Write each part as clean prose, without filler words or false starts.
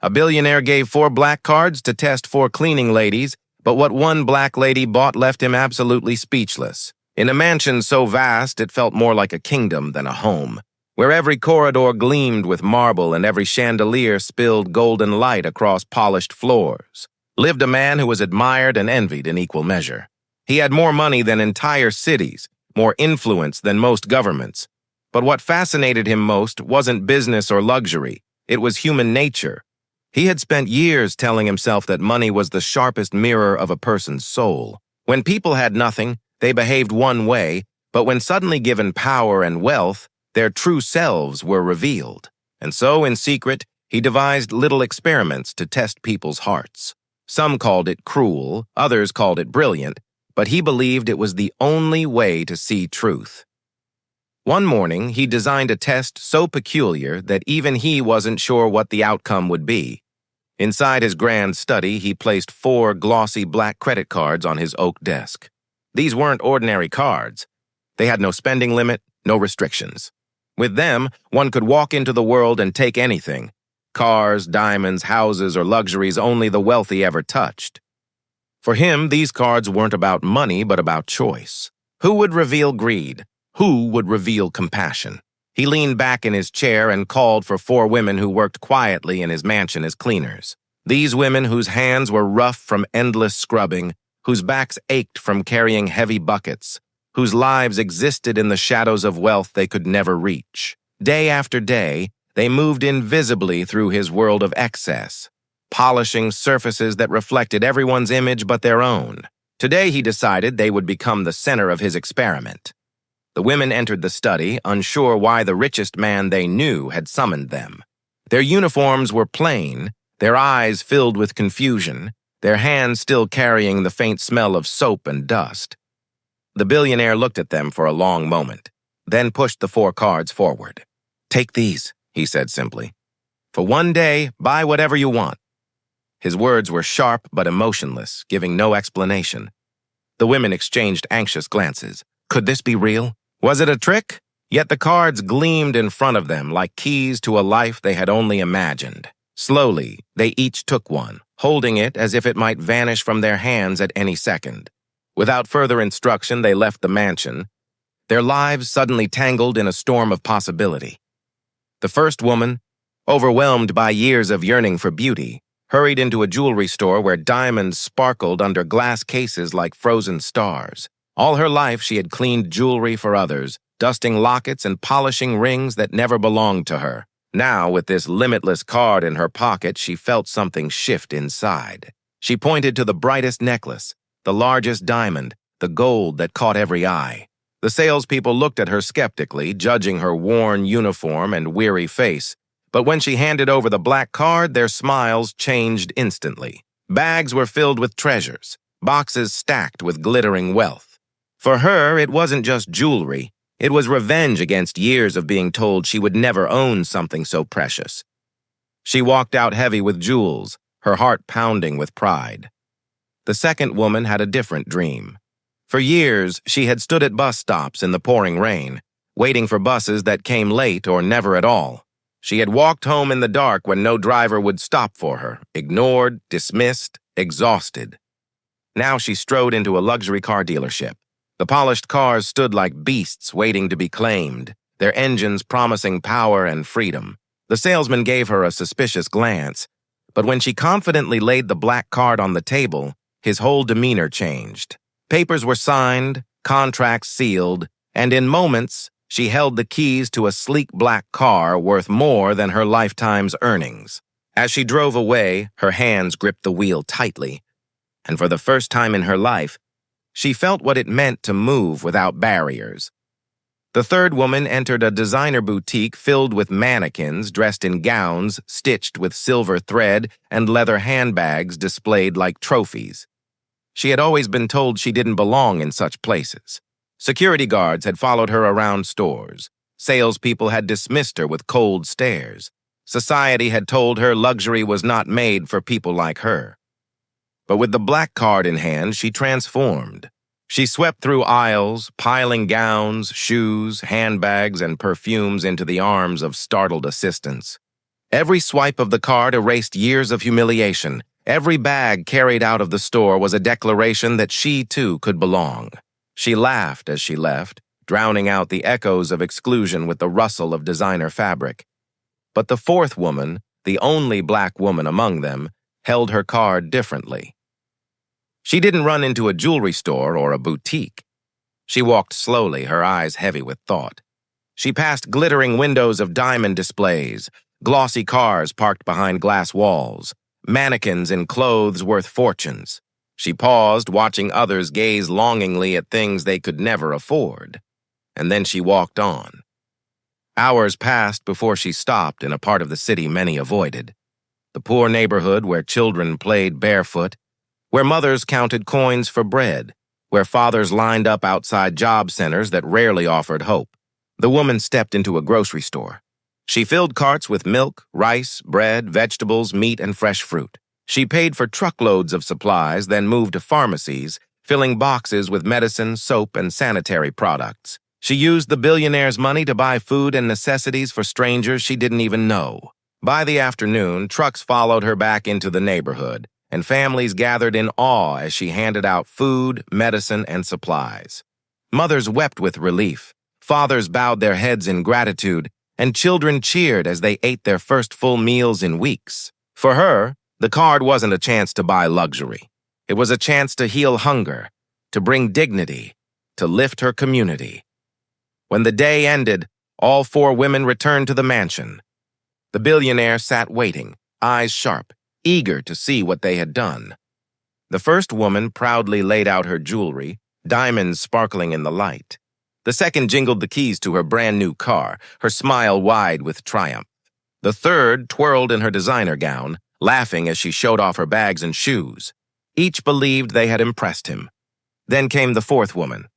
A billionaire gave 4 black cards to test 4 cleaning ladies, but what one black lady bought left him absolutely speechless. In a mansion so vast it felt more like a kingdom than a home, where every corridor gleamed with marble and every chandelier spilled golden light across polished floors, lived a man who was admired and envied in equal measure. He had more money than entire cities, more influence than most governments. But what fascinated him most wasn't business or luxury, it was human nature. He had spent years telling himself that money was the sharpest mirror of a person's soul. When people had nothing, they behaved one way, but when suddenly given power and wealth, their true selves were revealed. And so, in secret, he devised little experiments to test people's hearts. Some called it cruel, others called it brilliant, but he believed it was the only way to see truth. One morning, he designed a test so peculiar that even he wasn't sure what the outcome would be. Inside his grand study, he placed 4 glossy black credit cards on his oak desk. These weren't ordinary cards. They had no spending limit, no restrictions. With them, one could walk into the world and take anything. Cars, diamonds, houses, or luxuries only the wealthy ever touched. For him, these cards weren't about money, but about choice. Who would reveal greed? Who would reveal compassion? He leaned back in his chair and called for 4 women who worked quietly in his mansion as cleaners. These women whose hands were rough from endless scrubbing, whose backs ached from carrying heavy buckets, whose lives existed in the shadows of wealth they could never reach. Day after day, they moved invisibly through his world of excess, polishing surfaces that reflected everyone's image but their own. Today, he decided they would become the center of his experiment. The women entered the study, unsure why the richest man they knew had summoned them. Their uniforms were plain, their eyes filled with confusion, their hands still carrying the faint smell of soap and dust. The billionaire looked at them for a long moment, then pushed the 4 cards forward. "Take these," he said simply. "For one day, buy whatever you want." His words were sharp but emotionless, giving no explanation. The women exchanged anxious glances. Could this be real? Was it a trick? Yet the cards gleamed in front of them like keys to a life they had only imagined. Slowly, they each took one, holding it as if it might vanish from their hands at any second. Without further instruction, they left the mansion, their lives suddenly tangled in a storm of possibility. The first woman, overwhelmed by years of yearning for beauty, hurried into a jewelry store where diamonds sparkled under glass cases like frozen stars. All her life, she had cleaned jewelry for others, dusting lockets and polishing rings that never belonged to her. Now, with this limitless card in her pocket, she felt something shift inside. She pointed to the brightest necklace, the largest diamond, the gold that caught every eye. The salespeople looked at her skeptically, judging her worn uniform and weary face. But when she handed over the black card, their smiles changed instantly. Bags were filled with treasures, boxes stacked with glittering wealth. For her, it wasn't just jewelry. It was revenge against years of being told she would never own something so precious. She walked out heavy with jewels, her heart pounding with pride. The second woman had a different dream. For years, she had stood at bus stops in the pouring rain, waiting for buses that came late or never at all. She had walked home in the dark when no driver would stop for her, ignored, dismissed, exhausted. Now she strode into a luxury car dealership. The polished cars stood like beasts waiting to be claimed, their engines promising power and freedom. The salesman gave her a suspicious glance, but when she confidently laid the black card on the table, his whole demeanor changed. Papers were signed, contracts sealed, and in moments, she held the keys to a sleek black car worth more than her lifetime's earnings. As she drove away, her hands gripped the wheel tightly, and for the first time in her life, she felt what it meant to move without barriers. The third woman entered a designer boutique filled with mannequins dressed in gowns stitched with silver thread and leather handbags displayed like trophies. She had always been told she didn't belong in such places. Security guards had followed her around stores. Salespeople had dismissed her with cold stares. Society had told her luxury was not made for people like her. But with the black card in hand, she transformed. She swept through aisles, piling gowns, shoes, handbags, and perfumes into the arms of startled assistants. Every swipe of the card erased years of humiliation. Every bag carried out of the store was a declaration that she, too, could belong. She laughed as she left, drowning out the echoes of exclusion with the rustle of designer fabric. But the fourth woman, the only black woman among them, held her card differently. She didn't run into a jewelry store or a boutique. She walked slowly, her eyes heavy with thought. She passed glittering windows of diamond displays, glossy cars parked behind glass walls, mannequins in clothes worth fortunes. She paused, watching others gaze longingly at things they could never afford. And then she walked on. Hours passed before she stopped in a part of the city many avoided. The poor neighborhood where children played barefoot, where mothers counted coins for bread, where fathers lined up outside job centers that rarely offered hope. The woman stepped into a grocery store. She filled carts with milk, rice, bread, vegetables, meat, and fresh fruit. She paid for truckloads of supplies, then moved to pharmacies, filling boxes with medicine, soap, and sanitary products. She used the billionaire's money to buy food and necessities for strangers she didn't even know. By the afternoon, trucks followed her back into the neighborhood, and families gathered in awe as she handed out food, medicine, and supplies. Mothers wept with relief, fathers bowed their heads in gratitude, and children cheered as they ate their first full meals in weeks. For her, the card wasn't a chance to buy luxury. It was a chance to heal hunger, to bring dignity, to lift her community. When the day ended, all four women returned to the mansion. The billionaire sat waiting, eyes sharp, eager to see what they had done. The first woman proudly laid out her jewelry, diamonds sparkling in the light. The second jingled the keys to her brand-new car, her smile wide with triumph. The third twirled in her designer gown, laughing as she showed off her bags and shoes. Each believed they had impressed him. Then came the fourth woman.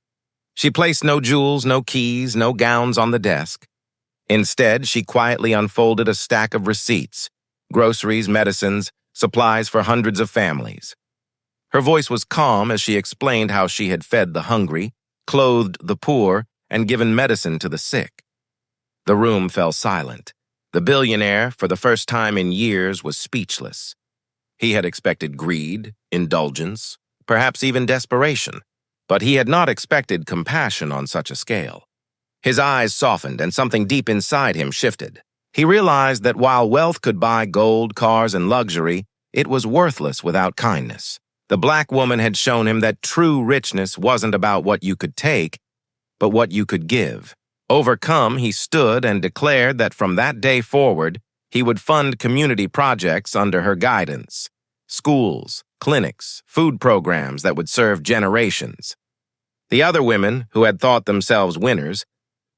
She placed no jewels, no keys, no gowns on the desk. Instead, she quietly unfolded a stack of receipts, groceries, medicines, supplies for hundreds of families. Her voice was calm as she explained how she had fed the hungry, clothed the poor, and given medicine to the sick. The room fell silent. The billionaire, for the first time in years, was speechless. He had expected greed, indulgence, perhaps even desperation, but he had not expected compassion on such a scale. His eyes softened and something deep inside him shifted. He realized that while wealth could buy gold, cars, and luxury, it was worthless without kindness. The black woman had shown him that true richness wasn't about what you could take, but what you could give. Overcome, he stood and declared that from that day forward, he would fund community projects under her guidance. Schools, clinics, food programs that would serve generations. The other women, who had thought themselves winners,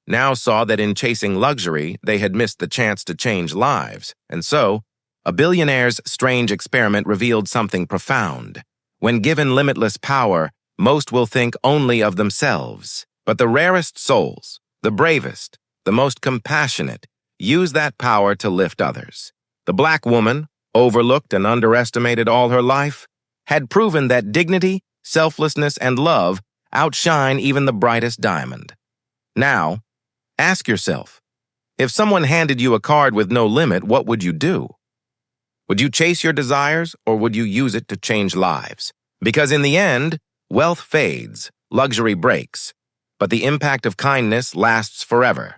now saw that in chasing luxury, they had missed the chance to change lives. And so, a billionaire's strange experiment revealed something profound. When given limitless power, most will think only of themselves. But the rarest souls, the bravest, the most compassionate, use that power to lift others. The black woman, overlooked and underestimated all her life, had proven that dignity, selflessness, and love outshine even the brightest diamond. Now, ask yourself, if someone handed you a card with no limit, what would you do? Would you chase your desires, or would you use it to change lives? Because in the end, wealth fades, luxury breaks, but the impact of kindness lasts forever.